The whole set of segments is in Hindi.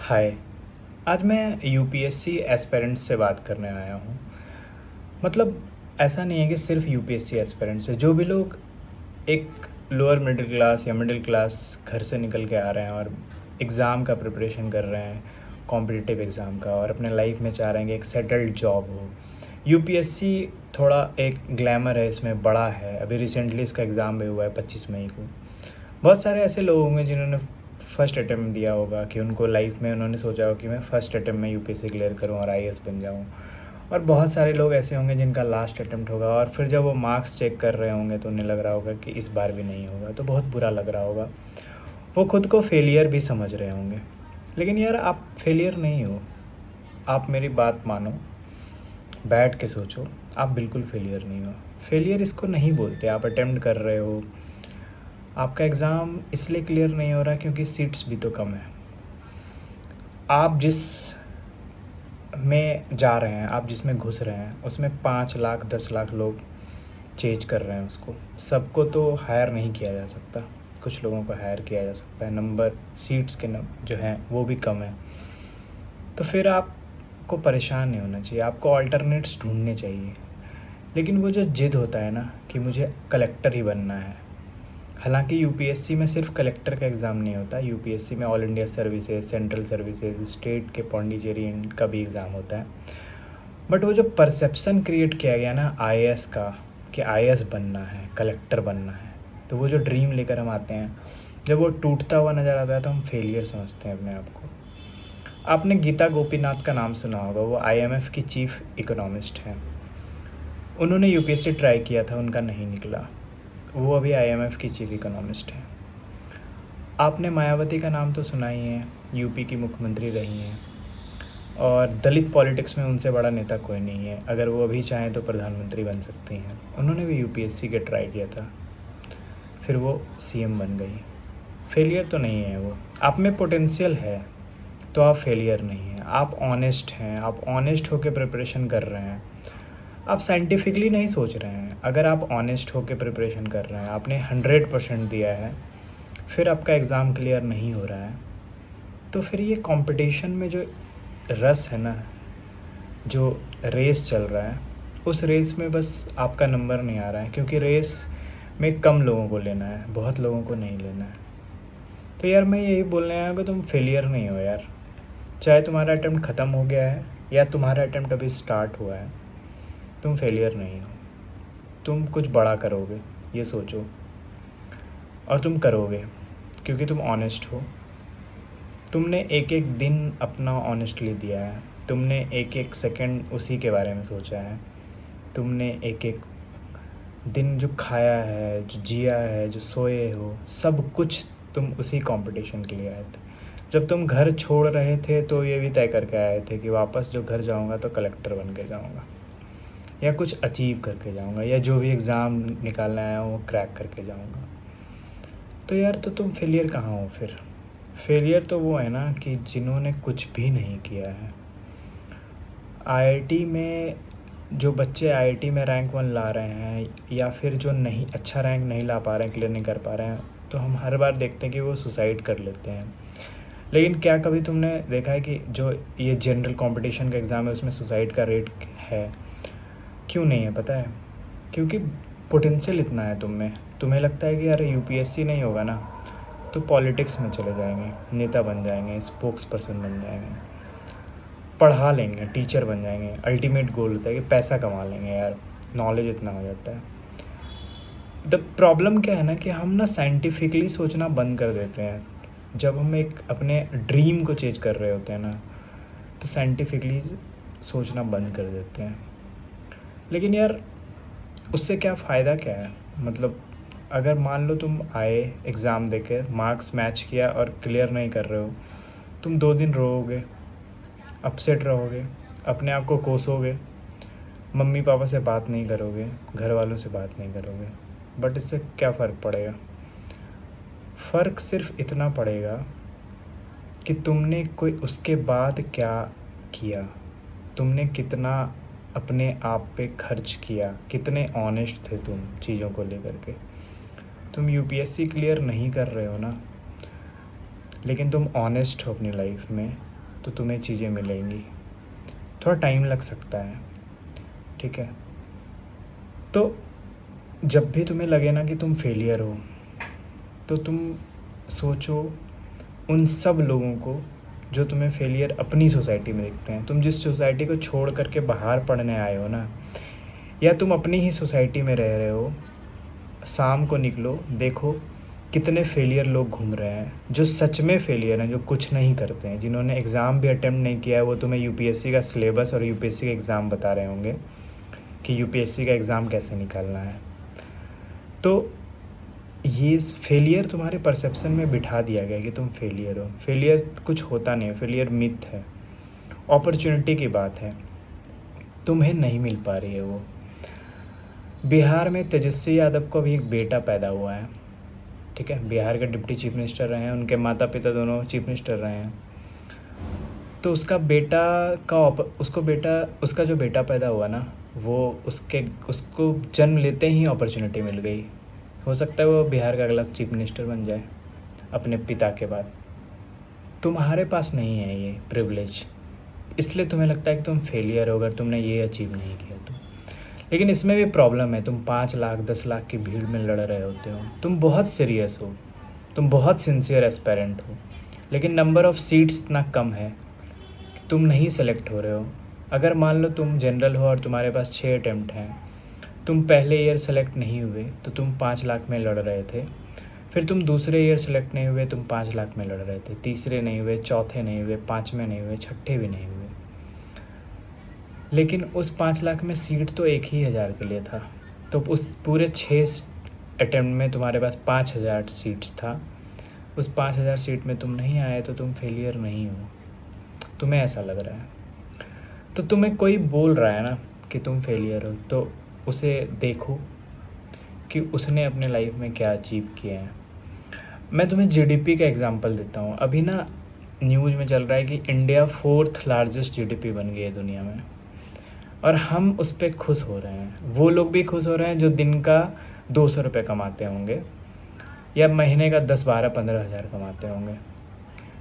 हाय। आज मैं यूपीएससी एस्पिरेंट्स से बात करने आया हूँ। मतलब ऐसा नहीं है कि सिर्फ यूपीएससी एस्पिरेंट्स है, जो भी लोग एक लोअर मिडिल क्लास या मिडिल क्लास घर से निकल के आ रहे हैं और एग्ज़ाम का प्रिपरेशन कर रहे हैं, कॉम्पिटिटिव एग्ज़ाम का, और अपने लाइफ में चाह रहे हैं कि एक सेटल्ड जॉब हो। यूपीएससी थोड़ा एक ग्लैमर है, इसमें बड़ा है। अभी रिसेंटली इसका एग्ज़ाम भी हुआ है 25 मई को। बहुत सारे ऐसे लोग होंगे जिन्होंने फर्स्ट अटेम्प्ट दिया होगा, कि उनको लाइफ में उन्होंने सोचा हो कि मैं फ़र्स्ट अटेम्प्ट में यूपीएससी क्लियर करूं और आईएएस बन जाऊं। और बहुत सारे लोग ऐसे होंगे जिनका लास्ट अटेम्प्ट होगा, और फिर जब वो मार्क्स चेक कर रहे होंगे तो उन्हें लग रहा होगा कि इस बार भी नहीं होगा, तो बहुत बुरा लग रहा होगा। वो खुद को फेलियर भी समझ रहे होंगे। लेकिन यार, आप फेलियर नहीं हो। आप मेरी बात मानो, बैठ के सोचो, आप बिल्कुल फेलियर नहीं हो। फेलियर इसको नहीं बोलते। आप अटेम्प्ट कर रहे हो, आपका एग्ज़ाम इसलिए क्लियर नहीं हो रहा क्योंकि सीट्स भी तो कम है। आप जिस में जा रहे हैं, आप जिसमें घुस रहे हैं, उसमें 5 लाख 10 लाख लोग चेंज कर रहे हैं उसको। सबको तो हायर नहीं किया जा सकता, कुछ लोगों को हायर किया जा सकता है। नंबर सीट्स के जो हैं वो भी कम है। तो फिर आपको परेशान नहीं होना चाहिए, आपको ऑल्टरनेट्स ढूंढने चाहिए। लेकिन वो जो जिद होता है ना कि मुझे कलेक्टर ही बनना है। हालांकि यूपीएससी में सिर्फ कलेक्टर का एग्ज़ाम नहीं होता, यूपीएससी में all India services, central services, state के पौंडीचेरी का भी एग्ज़ाम होता है। बट वो जो परसेप्शन क्रिएट किया गया ना आईएएस का, कि आईएएस बनना है, कलेक्टर बनना है, तो वो जो ड्रीम लेकर हम आते हैं, जब वो टूटता हुआ नज़र आता है तो हम फेलियर समझते हैं अपने आप को। आपने गीता गोपीनाथ का नाम सुना होगा, वो आईएमएफ की चीफ इकोनॉमिस्ट हैं। उन्होंने यूपीएससी ट्राई किया था, उनका नहीं निकला। वो अभी आईएमएफ की चीफ इकोनॉमिस्ट है। आपने मायावती का नाम तो सुना ही है, यूपी की मुख्यमंत्री रही हैं, और दलित पॉलिटिक्स में उनसे बड़ा नेता कोई नहीं है। अगर वो अभी चाहें तो प्रधानमंत्री बन सकती हैं। उन्होंने भी यूपीएससी के ट्राई किया था, फिर वो सीएम बन गई। फेलियर तो नहीं है वो, आप में पोटेंशियल है, तो आप फेलियर नहीं हैं। आप ऑनेस्ट हैं, आप ऑनेस्ट होकर प्रिपरेशन कर रहे हैं, आप साइंटिफिकली नहीं सोच रहे हैं। अगर आप ऑनेस्ट होकर प्रिपरेशन कर रहे हैं, आपने 100% दिया है, फिर आपका एग्ज़ाम क्लियर नहीं हो रहा है, तो फिर ये कंपटीशन में जो रस है ना, जो रेस चल रहा है, उस रेस में बस आपका नंबर नहीं आ रहा है, क्योंकि रेस में कम लोगों को लेना है, बहुत लोगों को नहीं लेना है। तो यार, मैं यही बोलने आया कि तुम फेलियर नहीं हो यार। चाहे तुम्हारा अटेम्प्ट ख़त्म हो गया है या तुम्हारा अटेम्प्ट अभी स्टार्ट हुआ है, तुम फेलियर नहीं हो। तुम कुछ बड़ा करोगे, ये सोचो, और तुम करोगे क्योंकि तुम ऑनेस्ट हो। तुमने एक एक दिन अपना ऑनेस्टली दिया है, तुमने एक एक सेकंड उसी के बारे में सोचा है, तुमने एक एक दिन जो खाया है, जो जिया है, जो सोए हो, सब कुछ तुम उसी कंपटीशन के लिए आए थे। जब तुम घर छोड़ रहे थे तो ये भी तय करके आए थे कि वापस जो घर जाऊंगा तो कलेक्टर बन के जाऊंगा, या कुछ अचीव करके जाऊंगा, या जो भी एग्ज़ाम निकालने आया हूँ वो क्रैक करके जाऊंगा। तो यार, तो तुम फेलियर कहाँ हो फिर? फेलियर तो वो है ना कि जिन्होंने कुछ भी नहीं किया है। आईआईटी में जो बच्चे आईआईटी में रैंक 1 ला रहे हैं, या फिर जो नहीं अच्छा रैंक नहीं ला पा रहे हैं, क्लियर नहीं कर पा रहे हैं, तो हम हर बार देखते हैं कि वो सुसाइड कर लेते हैं। लेकिन क्या कभी तुमने देखा है कि जो ये जनरल कंपटीशन का एग्ज़ाम है उसमें सुसाइड का रेट है? क्यों नहीं है पता है? क्योंकि पोटेंशियल इतना है तुम में। तुम्हें लगता है कि यार यूपीएससी नहीं होगा ना, तो पॉलिटिक्स में चले जाएंगे, नेता बन जाएंगे, स्पोक्स पर्सन बन जाएंगे, पढ़ा लेंगे, टीचर बन जाएंगे। अल्टीमेट गोल होता है कि पैसा कमा लेंगे यार, नॉलेज इतना हो जाता है। द प्रॉब्लम क्या है ना कि हम ना साइंटिफिकली सोचना बंद कर देते हैं। जब हम एक अपने ड्रीम को चेंज कर रहे होते हैं ना, तो साइंटिफिकली सोचना बंद कर देते हैं। लेकिन यार, उससे क्या फ़ायदा क्या है? मतलब अगर मान लो तुम आए, एग्ज़ाम देके मार्क्स मैच किया और क्लियर नहीं कर रहे हो, तुम 2 दिन रोओगे, अपसेट रहोगे, अपने आप को कोसोगे, मम्मी पापा से बात नहीं करोगे, घर वालों से बात नहीं करोगे। बट इससे क्या फ़र्क पड़ेगा? फ़र्क सिर्फ इतना पड़ेगा कि तुमने कोई उसके बाद क्या किया, तुमने कितना अपने आप पे खर्च किया, कितने ऑनेस्ट थे तुम चीज़ों को लेकर के। तुम यूपीएससी क्लियर नहीं कर रहे हो ना, लेकिन तुम ऑनेस्ट हो अपनी लाइफ में, तो तुम्हें चीज़ें मिलेंगी। थोड़ा टाइम लग सकता है, ठीक है। तो जब भी तुम्हें लगे ना कि तुम फेलियर हो, तो तुम सोचो उन सब लोगों को जो तुम्हें फेलियर अपनी सोसाइटी में देखते हैं। तुम जिस सोसाइटी को छोड़ करके बाहर पढ़ने आए हो ना, या तुम अपनी ही सोसाइटी में रह रहे हो, शाम को निकलो, देखो कितने फेलियर लोग घूम रहे हैं, जो सच में फेलियर हैं, जो कुछ नहीं करते हैं, जिन्होंने एग्ज़ाम भी अटेम्प्ट नहीं किया है। वो तुम्हें यूपीएससी का सिलेबस और यूपीएससी का एग्ज़ाम बता रहे होंगे कि यूपीएससी का एग्ज़ाम कैसे निकालना है। तो ये फेलियर तुम्हारे परसेप्शन में बिठा दिया गया कि तुम फेलियर हो। फेलियर कुछ होता नहीं है, फेलियर मिथ है, अपॉर्चुनिटी की बात है, तुम्हें नहीं मिल पा रही है वो। बिहार में तेजस्वी यादव को अभी एक बेटा पैदा हुआ है, ठीक है। बिहार के डिप्टी चीफ मिनिस्टर रहे हैं, उनके माता पिता दोनों चीफ मिनिस्टर रहे हैं। तो उसका जो बेटा पैदा हुआ ना, वो उसको जन्म लेते ही अपॉर्चुनिटी मिल गई। हो सकता है वो बिहार का अगला चीफ मिनिस्टर बन जाए अपने पिता के बाद। तुम्हारे पास नहीं है ये प्रिविलेज, इसलिए तुम्हें लगता है कि तुम फेलियर हो अगर तुमने ये अचीव नहीं किया तो। लेकिन इसमें भी प्रॉब्लम है, तुम 5 लाख 10 लाख की भीड़ में लड़ रहे होते हो, तुम बहुत सीरियस हो, तुम बहुत सिंसियर एस्पेरेंट हो, लेकिन नंबर ऑफ़ सीट्स इतना कम है कि तुम नहीं सेलेक्ट हो रहे हो। अगर मान लो तुम जनरल हो और तुम्हारे पास 6 अटैम्प्ट हैं, तुम पहले ईयर सेलेक्ट नहीं हुए तो तुम 5 लाख में लड़ रहे थे, फिर तुम दूसरे ईयर सेलेक्ट नहीं हुए, तुम 5 लाख में लड़ रहे थे, तीसरे नहीं हुए, चौथे नहीं हुए, 5वें नहीं हुए, छठे भी नहीं हुए। लेकिन उस 5 लाख में सीट तो 1,000 के लिए था, तो उस पूरे 6 अटैम्प्ट में तुम्हारे पास 5,000 सीट्स था। उस 5,000 सीट में तुम नहीं आए तो तुम फेलियर नहीं हो, तुम्हें ऐसा लग रहा है। तो तुम्हें कोई बोल रहा है ना कि तुम फेलियर हो, तो उसे देखो कि उसने अपने लाइफ में क्या अचीव किया है। मैं तुम्हें जीडीपी का एग्जांपल देता हूँ। अभी ना न्यूज़ में चल रहा है कि इंडिया 4th लार्जेस्ट जीडीपी बन गई है दुनिया में, और हम उस पर खुश हो रहे हैं। वो लोग भी खुश हो रहे हैं जो दिन का 200 रुपये कमाते होंगे या महीने का 10-12-15 हज़ार कमाते होंगे।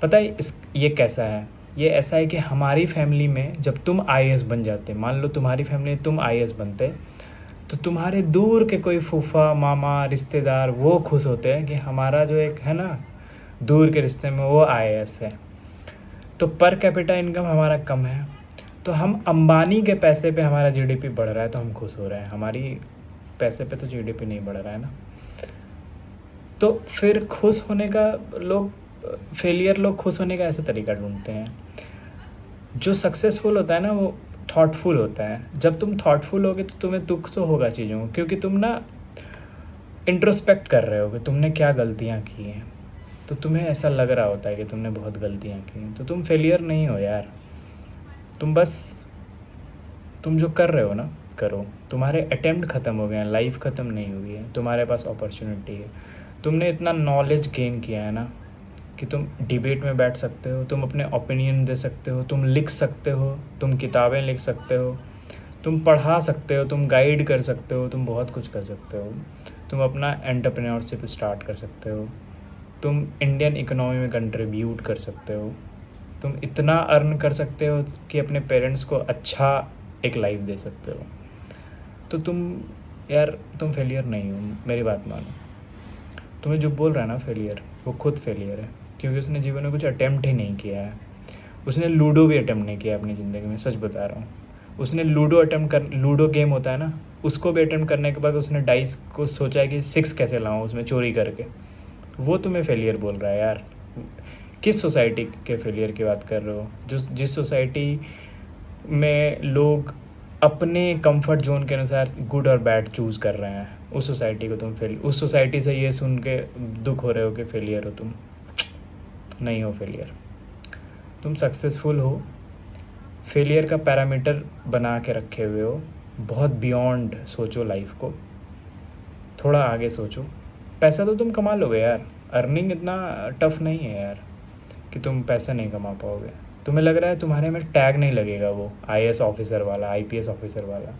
पता है ये कैसा है? ये ऐसा है कि हमारी फैमिली में जब तुम आईएएस बन जाते, मान लो तुम्हारी फैमिली में तुम आईएएस बनते, तो तुम्हारे दूर के कोई फूफा मामा रिश्तेदार वो खुश होते हैं कि हमारा जो एक है ना दूर के रिश्ते में वो आईएएस है। तो पर कैपिटा इनकम हमारा कम है, तो हम अंबानी के पैसे पे हमारा जीडीपी बढ़ रहा है तो हम खुश हो रहे हैं। हमारी पैसे पे तो जीडीपी नहीं बढ़ रहा है ना। तो फिर खुश होने का फेलियर लोग खुश होने का ऐसा तरीका ढूंढते हैं। जो सक्सेसफुल होता है ना वो थॉटफुल होता है। जब तुम थॉटफुल होगे तो तुम्हें दुख तो होगा चीज़ों को, क्योंकि तुम ना इंट्रोस्पेक्ट कर रहे हो कि तुमने क्या गलतियाँ की हैं, तो तुम्हें ऐसा लग रहा होता है कि तुमने बहुत गलतियाँ की हैं। तो तुम फेलियर नहीं हो यार, तुम जो कर रहे हो ना करो। तुम्हारे अटेम्प्ट ख़त्म हो गए हैं, लाइफ ख़त्म नहीं हुई है, तुम्हारे पास अपॉर्चुनिटी है। तुमने इतना नॉलेज गेन किया है ना कि तुम डिबेट में बैठ सकते हो, तुम अपने ओपिनियन दे सकते हो, तुम लिख सकते हो, तुम किताबें लिख सकते हो, तुम पढ़ा सकते हो, तुम गाइड कर सकते हो, तुम बहुत कुछ कर सकते हो। तुम अपना एंटरप्रेन्योरशिप स्टार्ट कर सकते हो, तुम इंडियन इकोनॉमी में कंट्रीब्यूट कर सकते हो, तुम इतना अर्न कर सकते हो कि अपने पेरेंट्स को अच्छा एक लाइफ दे सकते हो। तो तुम फेलियर नहीं हो, मेरी बात मानो। तुम्हें जो बोल रहा है ना फेलियर, वो खुद फेलियर है, क्योंकि उसने जीवन में कुछ अटेम्प्ट ही नहीं किया है। उसने लूडो भी अटेम्प्ट नहीं किया अपनी ज़िंदगी में, सच बता रहा हूँ। उसने लूडो गेम होता है ना, उसको भी अटेम्प्ट करने के बाद उसने डाइस को सोचा है कि 6 कैसे लाऊं उसमें चोरी करके। वो तुम्हें फेलियर बोल रहा है यार। किस सोसाइटी के फेलियर की बात कर रहे हो? जिस सोसाइटी में लोग अपने कंफर्ट जोन के अनुसार गुड और बैड चूज़ कर रहे हैं, उस सोसाइटी को उस सोसाइटी से ये सुन के दुख हो रहे हो कि फेलियर हो। तुम नहीं हो फेलियर, तुम सक्सेसफुल हो। फेलियर का पैरामीटर बना के रखे हुए हो, बहुत बियॉन्ड सोचो लाइफ को, थोड़ा आगे सोचो। पैसा तो तुम कमा लोगे यार, अर्निंग इतना टफ नहीं है यार कि तुम पैसा नहीं कमा पाओगे। तुम्हें लग रहा है तुम्हारे में टैग नहीं लगेगा वो आईएएस ऑफिसर वाला, आईपीएस ऑफिसर वाला,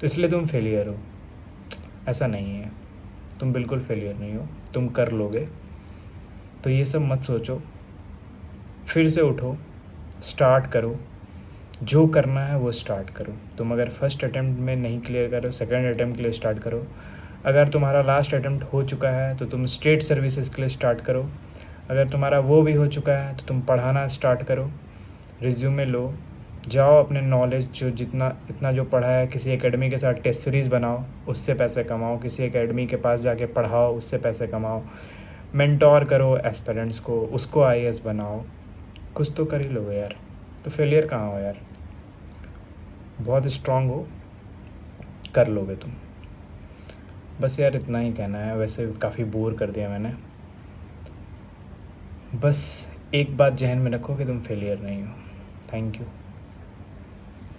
तो इसलिए तुम फेलियर हो। ऐसा नहीं है, तुम बिल्कुल फेलियर नहीं हो, तुम कर लोगे। तो ये सब मत सोचो, फिर से उठो, स्टार्ट करो, जो करना है वो स्टार्ट करो। तुम अगर फर्स्ट अटेम्प्ट में नहीं क्लियर करो, सेकंड अटेम्प्ट के लिए स्टार्ट करो। अगर तुम्हारा लास्ट अटेम्प्ट हो चुका है तो तुम स्टेट सर्विसेज के लिए स्टार्ट करो। अगर तुम्हारा वो भी हो चुका है तो तुम पढ़ाना स्टार्ट करो, रिज्यूमे लो, जाओ अपने नॉलेज जो इतना जो पढ़ा है किसी एकेडमी के साथ टेस्ट सीरीज़ बनाओ, उससे पैसे कमाओ, किसी एकेडमी के पास जाके पढ़ाओ, उससे पैसे कमाओ, मेंटोर करो एस्पिरेंट्स को, उसको आईएएस बनाओ, कुछ तो कर ही लोगे यार। तो फेलियर कहाँ हो यार, बहुत स्ट्रांग हो, कर लोगे तुम। बस यार इतना ही कहना है, वैसे काफ़ी बोर कर दिया मैंने। बस एक बात जहन में रखो कि तुम फेलियर नहीं हो। Thank you.